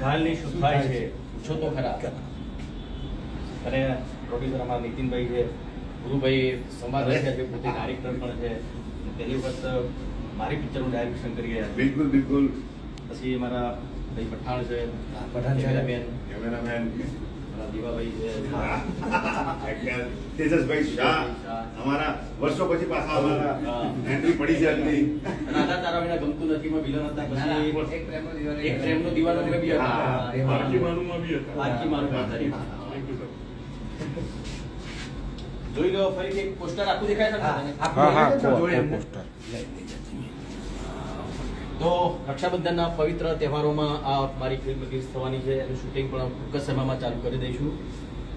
ઘાલની શું થાય છે પૂછો તો ખરા. અને પ્રોડ્યુસર અમારા નીતિનભાઈ છે, ગુરુભાઈ સંવાદ રચ્યા છે, પોતે ડાયરેક્ટર પણ છે. પહેલી વખત મારી પિક્ચરનું ડાયરેક્શન કરી રહ્યા છે. બિલકુલ બિલકુલ. પછી અમારા ભાઈ પઠાણ છે, કેમેરામેન દીવાભાઈ છે, તેજસભાઈ શાહ અમારા વર્ષો પછી પાછા અમારા એન્ટ્રી પડી છે આટલી. અને આના તારા વિના ગમતું નથી માં વિલન હતા. પછી એક પ્રેમનો દીવાનો મેં બી હતા. આખી મારું હતા. જોઈ લો ફરીથી એક પોસ્ટર આખું દેખાય છે. તો રક્ષાબંધનના પવિત્ર તહેવારોમાં આ મારી ફિલ્મ રિલીઝ થવાની છે. એનું શૂટિંગ પણ ટૂંક સમયમાં ચાલુ કરી દઈશું.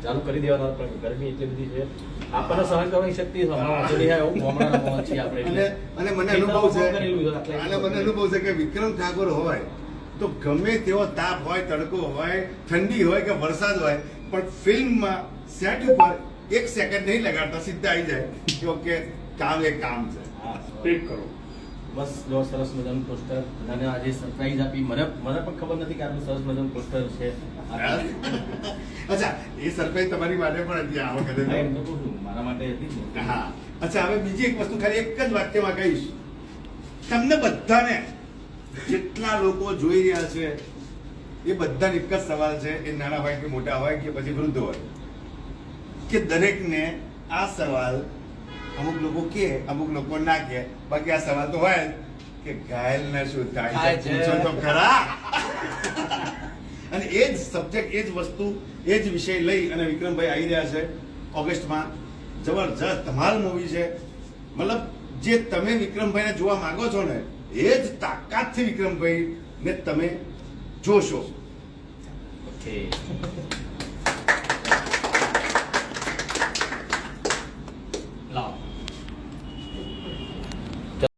ચાલુ કરી દેવાના, પણ ગરમી એટલી બધી છે, આપણને સહન કરવાની શક્તિ આપણે. અને મને અનુભવ છે કે વિક્રમ ઠાકોર હોય તો ગમે તેવો તાપ હોય, તડકો હોય, ઠંડી હોય કે વરસાદ હોય, પણ ફિલ્મમાં સેટ ઉપર એક સેકન્ડ નહીં લગાડતા, સીધા આવી જાય કે ઓકે કામ એ કામ છે. સ્પીડ કરો બસ. જો સરસ મજાનું પોસ્ટર અને આજે સરપ્રાઈઝ આપી. મને પણ ખબર નથી કે આટલું સરસ મજાનું પોસ્ટર છે. અચ્છા, એ સરપ્રાઈઝ તમારી માટે પણ હતી આ વખતે? મારા માટે હતી. હા. અચ્છા, હવે બીજી એક વસ્તુ ખાલી એક જ વાક્યમાં કહીશ. તમને બધાને જેટલા લોકો જોઈ રહ્યા છે એ બધાને એક જ સવાલ છે, એ નાના હોય કે મોટા હોય કે પછી વૃદ્ધ હોય, કે દરેકને આ સવાલ, અમુક લોકો કે અમુક લોકો ના કે, બાકી આ સવાલ તો હોય કે ઘાયલને શું થાય છે, પૂછો તો ખરા. અને એ જ સબ્જેક્ટ, એ જ વસ્તુ, એ જ વિષય લઈ અને વિક્રમભાઈ આવી રહ્યા છે ઓગસ્ટમાં. જબરજસ્ત ધમાલ મૂવી છે. મતલબ જે તમે વિક્રમભાઈને જોવા માંગો છો ને, એ જ તાકાતથી વિક્રમભાઈને તમે જોશો. ઓકે.